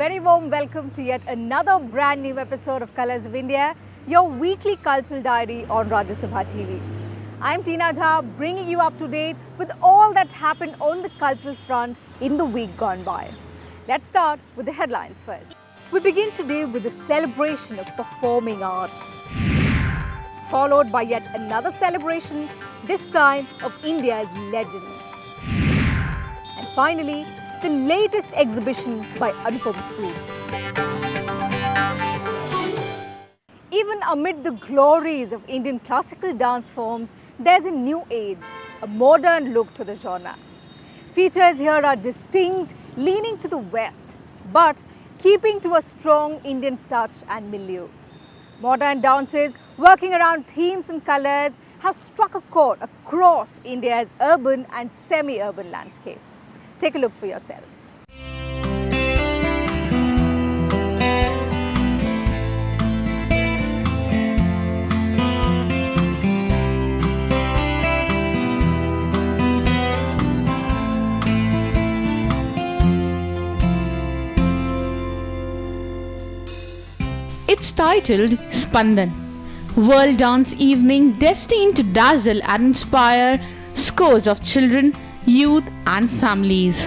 very warm welcome to yet another brand new episode of Colors of India, your weekly cultural diary on Rajya Sabha TV. I'm Teena Jha, bringing you up to date with all that's happened on the cultural front in the week gone by. Let's start with the headlines first. We begin today with the celebration of performing arts, followed by yet another celebration, this time of India's legends. And finally, the latest exhibition by Anupam Sood. Even amid the glories of Indian classical dance forms, there's a new age, a modern look to the genre. Features here are distinct, leaning to the West, but keeping to a strong Indian touch and milieu. Modern dances, working around themes and colors, have struck a chord across India's urban and semi-urban landscapes. Take a look for yourself. It's titled Spandan, World Dance Evening destined to dazzle and inspire scores of children, youth and families.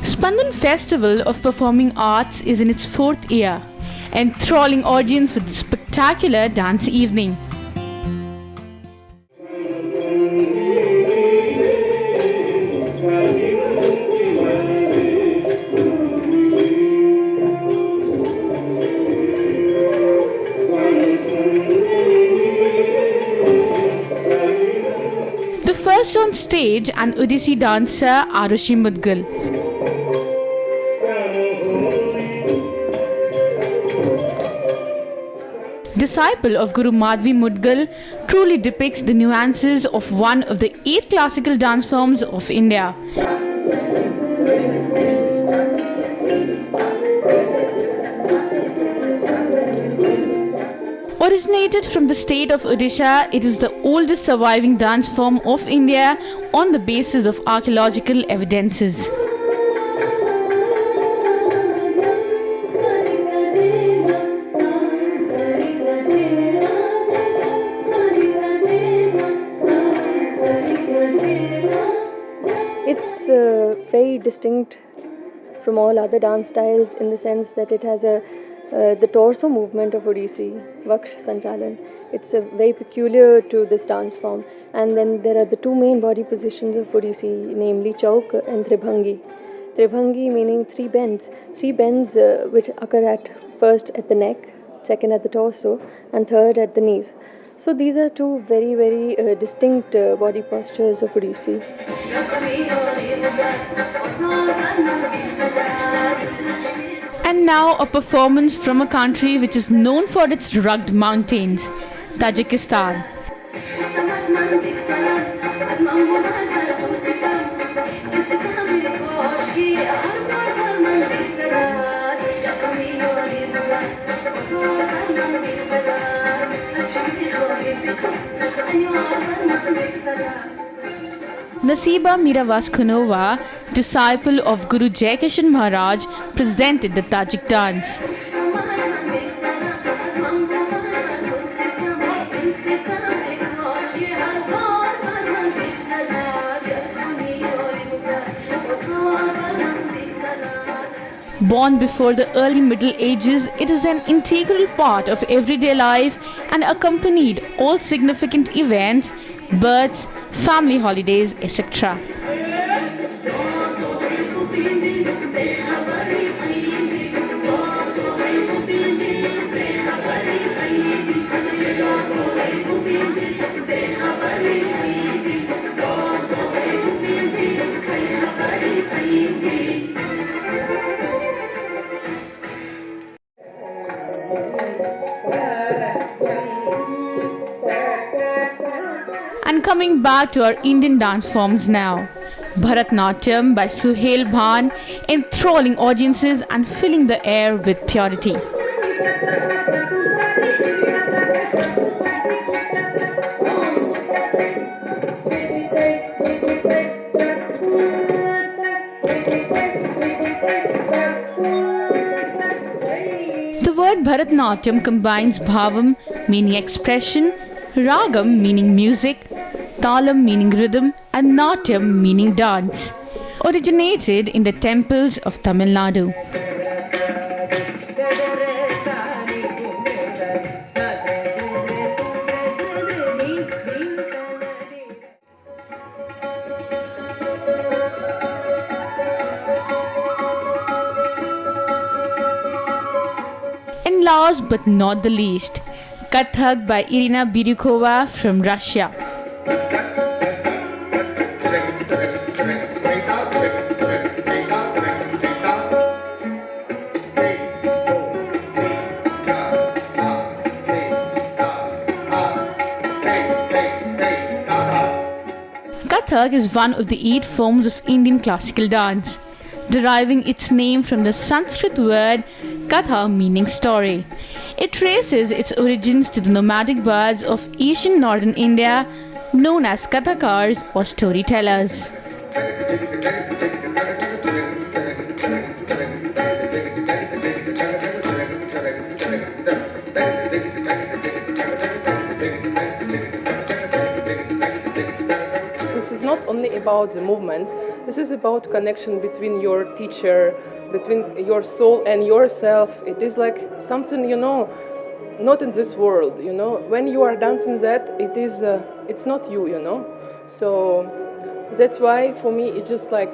Spandan Festival of Performing Arts is in its fourth year, enthralling audience with a spectacular dance evening. First on stage, an Odissi dancer, Arushi Mudgal. Disciple of Guru Madhvi Mudgal, truly depicts the nuances of one of the 8 classical dance forms of India. Originated from the state of Odisha, it is the oldest surviving dance form of India on the basis of archaeological evidences. It's very distinct from all other dance styles in the sense that it has the torso movement of Odissi, Vaksh Sanchalan. It's very peculiar to this dance form. And then there are the 2 main body positions of Odissi, namely Chauk and Tribhangi. Tribhangi meaning 3 bends. 3 bends which occur at first at the neck, second at the torso, and third at the knees. So these are 2 very, very distinct body postures of Odissi. And now a performance from a country which is known for its rugged mountains, Tajikistan. Nasiba Miravaskunova, disciple of Guru Jaikishan Maharaj, presented the Tajik dance. Born before the early Middle Ages, it is an integral part of everyday life and accompanied all significant events, births, family holidays, etc. And coming back to our Indian dance forms now. Bharatnatyam by Suhail Bhan, enthralling audiences and filling the air with purity. Bharatanatyam combines bhavam, meaning expression, ragam, meaning music, talam, meaning rhythm, and natyam, meaning dance. Originated in the temples of Tamil Nadu. And last but not the least, Kathak by Irina Birukova from Russia. Kathak is one of the 8 forms of Indian classical dance, deriving its name from the Sanskrit word Katha, meaning story. It traces its origins to the nomadic bards of Asian northern India known as Kathakars or storytellers. This is not only about the movement, this is about connection between your teacher, between your soul and yourself. It is like something, not in this world, When you are dancing that, it's not you, So that's why for me it's just like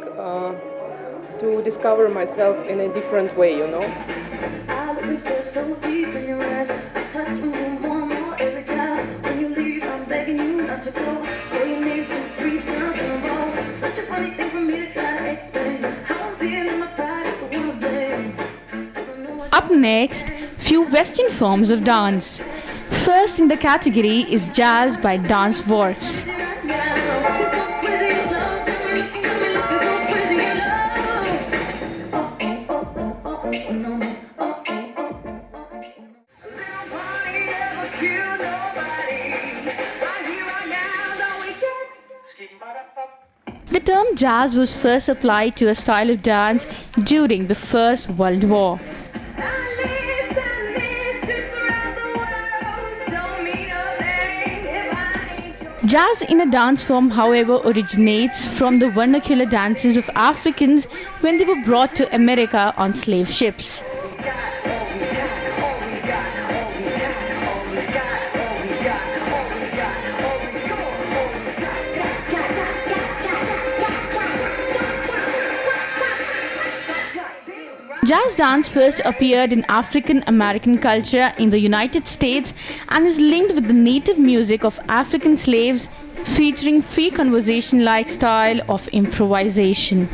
to discover myself in a different way, I look so deep in your eyes. I touch you more and more every time. When you leave, I'm begging you not to go. Call your name 2-3 times in a row. Such a funny thing for me to try to explain. How I'm feeling, my pride is the one to blame. Up next, few Western forms of dance. First in the category is jazz by Dance Works. The term jazz was first applied to a style of dance during the First World War. Jazz in a dance form, however, originates from the vernacular dances of Africans when they were brought to America on slave ships. Jazz dance first appeared in African American culture in the United States and is linked with the native music of African slaves, featuring free conversation-like style of improvisation.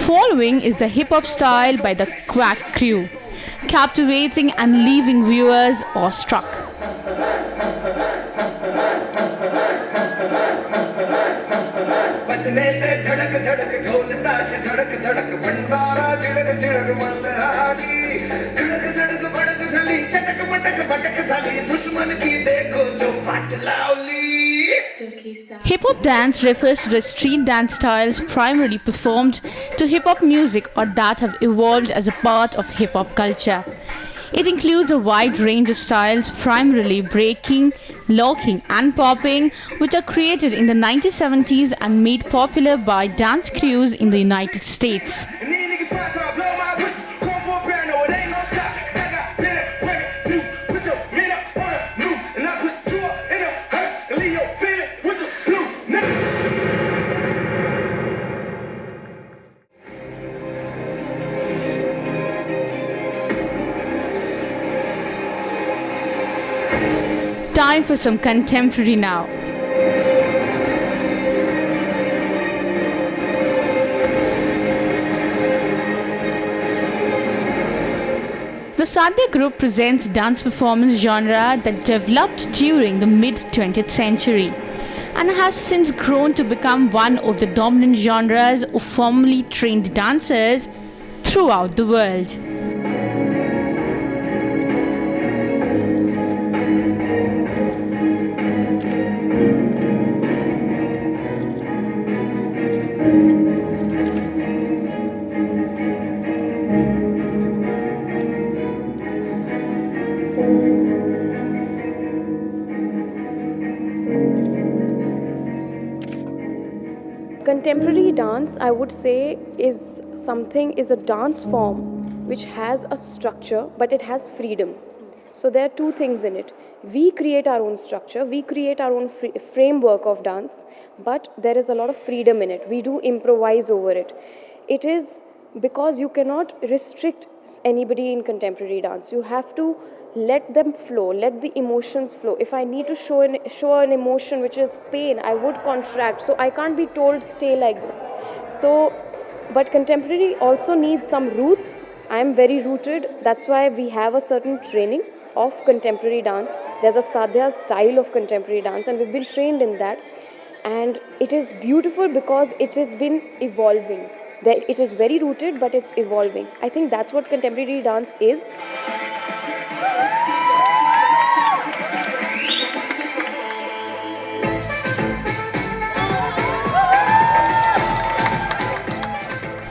Following is the hip-hop style by the Quack Crew, captivating and leaving viewers awestruck. Hip-hop dance refers to the street dance styles primarily performed to hip-hop music or that have evolved as a part of hip-hop culture. It includes a wide range of styles, primarily breaking, locking and popping, which are created in the 1970s and made popular by dance crews in the United States. Time for some contemporary now. The Sadhya group presents dance performance genre that developed during the mid-20th century and has since grown to become one of the dominant genres of formally trained dancers throughout the world. Contemporary dance, I would say, is a dance form which has a structure but it has freedom. So there are two things in it. We create our own structure, we create our own framework of dance, but there is a lot of freedom in it. We do improvise over it. It is because you cannot restrict anybody in contemporary dance. You have to let them flow, let the emotions flow. If I need to show an emotion which is pain, I would contract. So I can't be told stay like this. So, but contemporary also needs some roots. I am very rooted. That's why we have a certain training of contemporary dance. There's a sadhya style of contemporary dance, and we've been trained in that. And it is beautiful because it has been evolving. It is very rooted, but it's evolving. I think that's what contemporary dance is.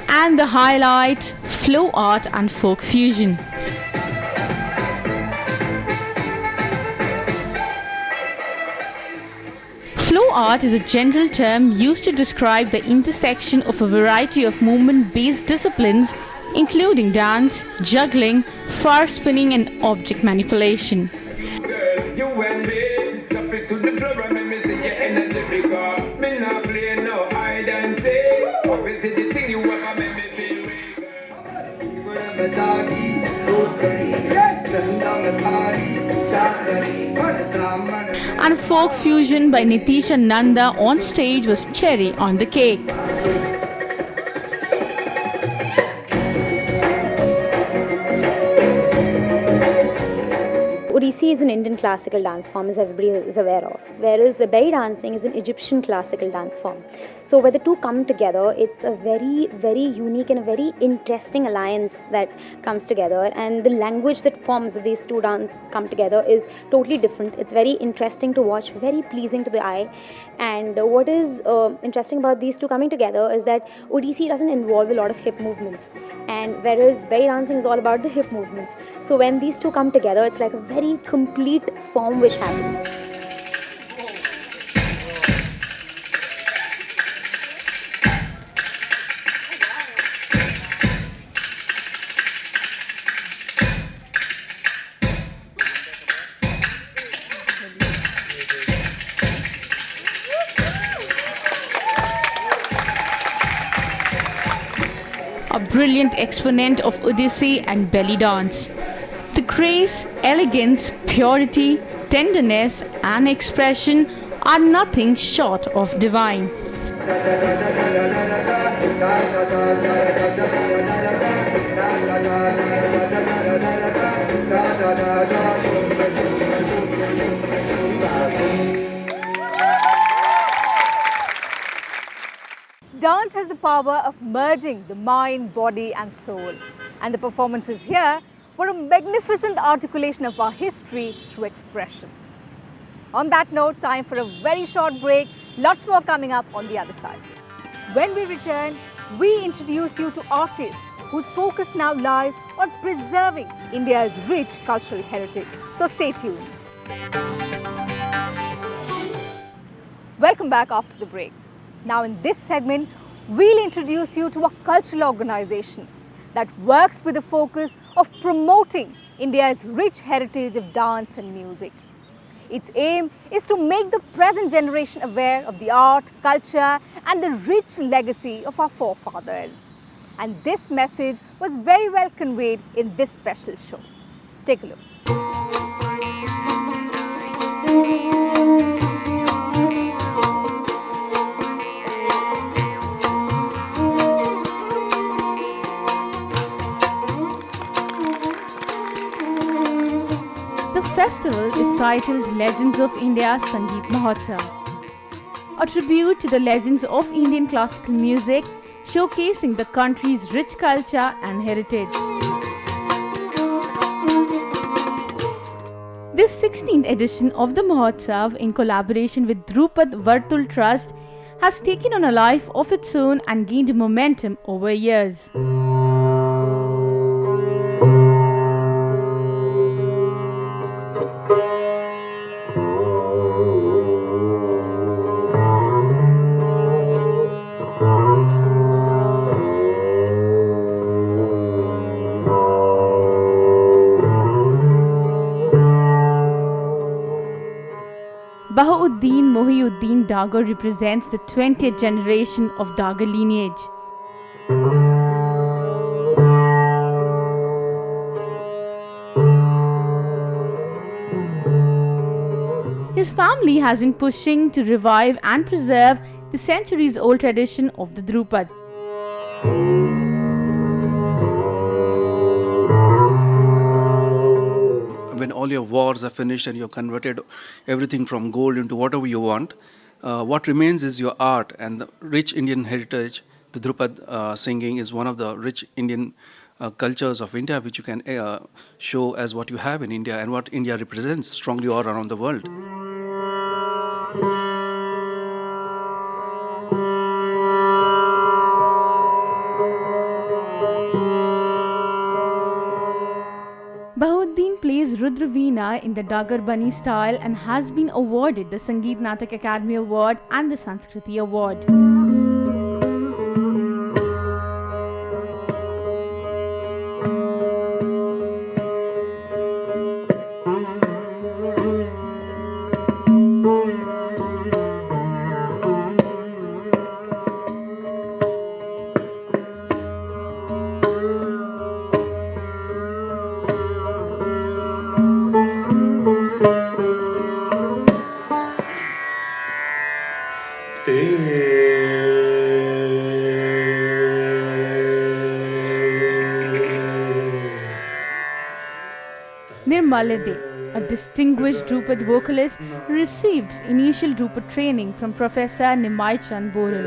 And the highlight, flow art and folk fusion. Flow art is a general term used to describe the intersection of a variety of movement-based disciplines, including dance, juggling, far spinning and object manipulation. And folk fusion by Nitisha Nanda on stage was cherry on the cake. Odissi is an Indian classical dance form, as everybody is aware of, whereas belly dancing is an Egyptian classical dance form. So when the two come together, it's a very, very unique and a very interesting alliance that comes together, and the language that forms these two dances come together is totally different. It's very interesting to watch, very pleasing to the eye. And what is interesting about these two coming together is that Odissi doesn't involve a lot of hip movements, and whereas belly dancing is all about the hip movements. So when these two come together, it's like a very complete form which happens. A brilliant exponent of Odissi and belly dance. The grace, elegance, purity, tenderness and expression are nothing short of divine. Dance has the power of merging the mind, body and soul. And the performances here were a magnificent articulation of our history through expression. On that note, time for a very short break. Lots more coming up on the other side. When we return, we introduce you to artists whose focus now lies on preserving India's rich cultural heritage. So stay tuned. Welcome back after the break. Now in this segment, we'll introduce you to a cultural organization that works with the focus of promoting India's rich heritage of dance and music. Its aim is to make the present generation aware of the art, culture and the rich legacy of our forefathers. And this message was very well conveyed in this special show. Take a look. festival is titled Legends of India Sangeet Mahotsav, a tribute to the legends of Indian classical music, showcasing the country's rich culture and heritage. This 16th edition of the Mahotsav, in collaboration with Drupad Vartul Trust, has taken on a life of its own and gained momentum over years. Mohideen Dagger represents the 20th generation of Dagger lineage. His family has been pushing to revive and preserve the centuries-old tradition of the Drupad. When all your wars are finished and you've converted everything from gold into whatever you want, what remains is your art and the rich Indian heritage. The Drupad singing is one of the rich Indian cultures of India, which you can show as what you have in India and what India represents strongly all around the world. Mohideen plays Rudra Veena in the Dagger Bunny style and has been awarded the Sangeet Natak Academy Award and the Sanskriti Award. Nirmalade, a distinguished Drupad vocalist, received initial Drupad training from Professor Nimai Chand Borel.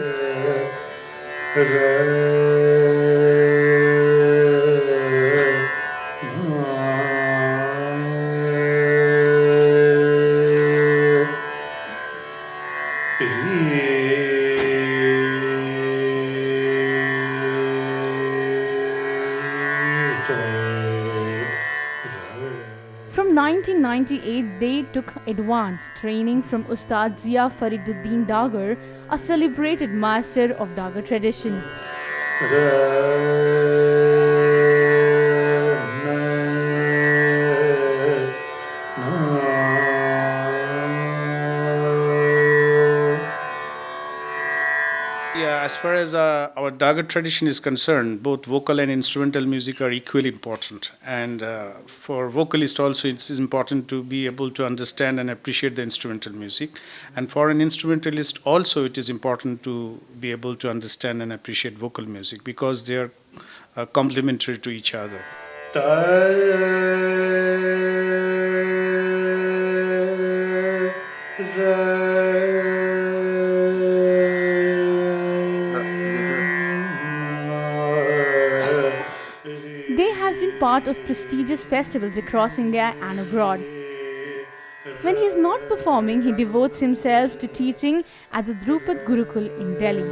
From 1998, they took advanced training from Ustad Zia Fariduddin Dagger, a celebrated master of Dagger tradition. Yeah, as far as our Dagger tradition is concerned, both vocal and instrumental music are equally important. And for vocalists also, it's important to be able to understand and appreciate the instrumental music. And for an instrumentalist also, it is important to be able to understand and appreciate vocal music because they are complementary to each other. They have been part of prestigious festivals across India and abroad. When he is not performing, he devotes himself to teaching at the Drupad Gurukul in Delhi.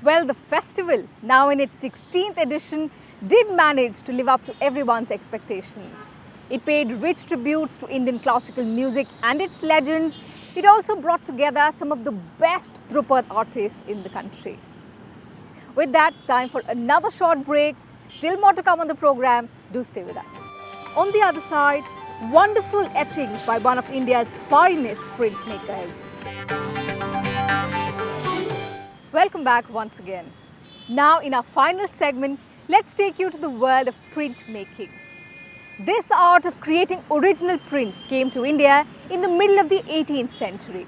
Well, the festival, now in its 16th edition, did manage to live up to everyone's expectations. It paid rich tributes to Indian classical music and its legends. It also brought together some of the best Drupad artists in the country. With that, time for another short break. Still more to come on the program. Do stay with us. On the other side, wonderful etchings by one of India's finest printmakers. Welcome back once again. Now, in our final segment, let's take you to the world of printmaking. This art of creating original prints came to India in the middle of the 18th century.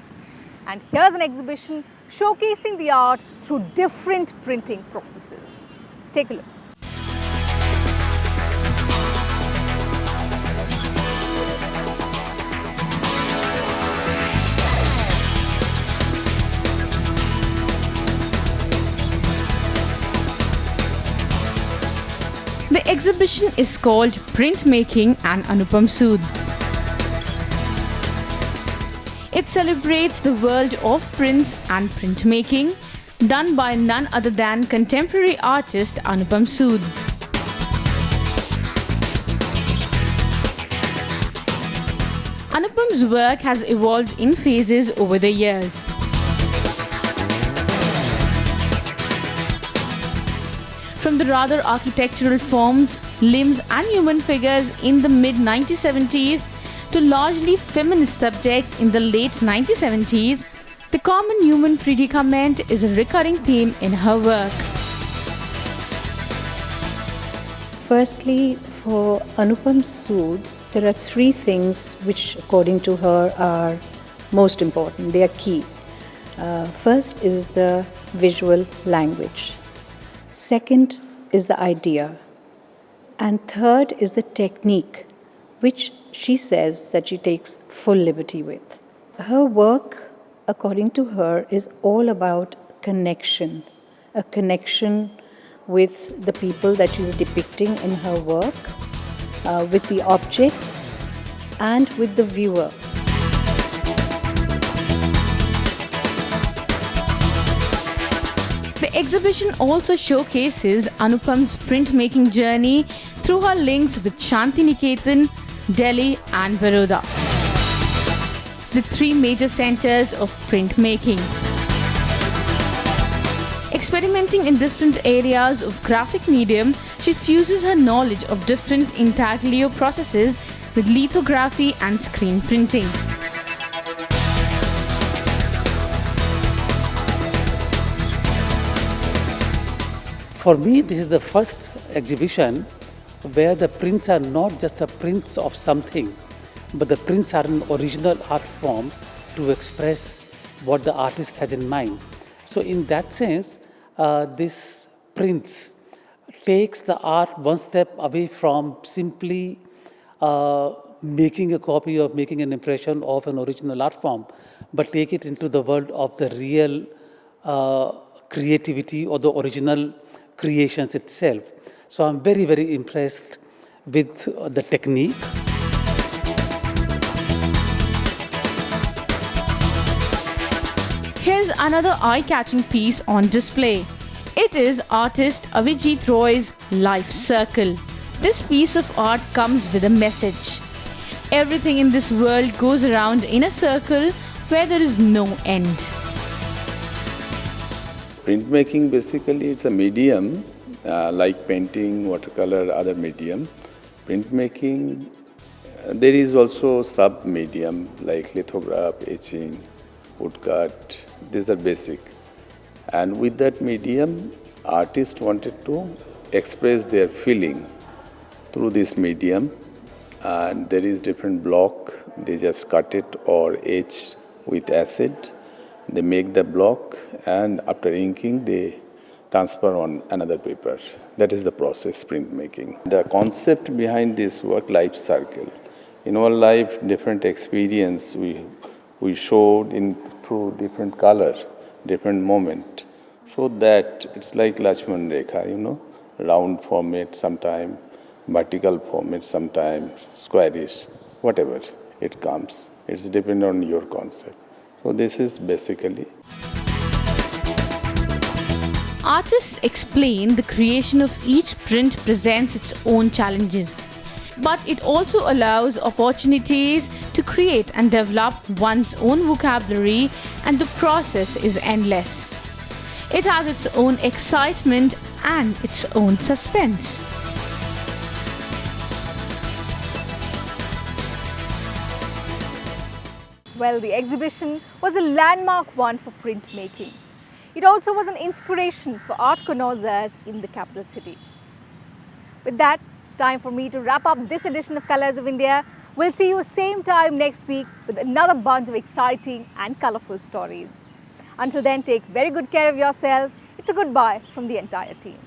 And here's an exhibition showcasing the art through different printing processes. Take a look. The exhibition is called Printmaking and Anupam Sood. It celebrates the world of prints and printmaking done by none other than contemporary artist Anupam Sood. Anupam's work has evolved in phases over the years. From the rather architectural forms, limbs and human figures in the mid-1970s to largely feminist subjects in the late 1970s, the common human predicament is a recurring theme in her work. Firstly, for Anupam Sood, there are three things which, according to her, are most important. They are key. First is the visual language. Second is the idea. And third is the technique, which she says that she takes full liberty with. Her work, according to her, is all about connection, a connection with the people that she's depicting in her work, with the objects, and with the viewer. The exhibition also showcases Anupam's printmaking journey through her links with Shantiniketan, Delhi and Baroda, the three major centers of printmaking. Experimenting in different areas of graphic medium, she fuses her knowledge of different intaglio processes with lithography and screen printing. For me, this is the first exhibition where the prints are not just the prints of something, but the prints are an original art form to express what the artist has in mind. So in that sense, this prints takes the art one step away from simply making a copy or making an impression of an original art form, but take it into the world of the real creativity or the original creations itself. So I'm very, very impressed with the technique. Here's another eye-catching piece on display. It is artist Avijit Roy's Life Circle. This piece of art comes with a message. Everything in this world goes around in a circle where there is no end. Printmaking basically it's a medium like painting, watercolor, other medium. Printmaking, there is also sub-medium like lithograph, etching, woodcut. These are basic. And with that medium, artists wanted to express their feeling through this medium. And there is different block. They just cut it or etch with acid. They make the block and after inking, they transfer on another paper. That is the process, printmaking. The concept behind this work, life circle. In our life, different experience we showed in through different color, different moment. So that it's like Lakshman Rekha, round format sometime, vertical format sometime, squarish, whatever it comes. It's dependent on your concept. So this is basically. Artists explain the creation of each print presents its own challenges, but it also allows opportunities to create and develop one's own vocabulary, and the process is endless. It has its own excitement and its own suspense. Well, the exhibition was a landmark one for printmaking. it also was an inspiration for art connoisseurs in the capital city. With that, time for me to wrap up this edition of Colors of India. We'll see you same time next week with another bunch of exciting and colourful stories. Until then, take very good care of yourself. It's a goodbye from the entire team.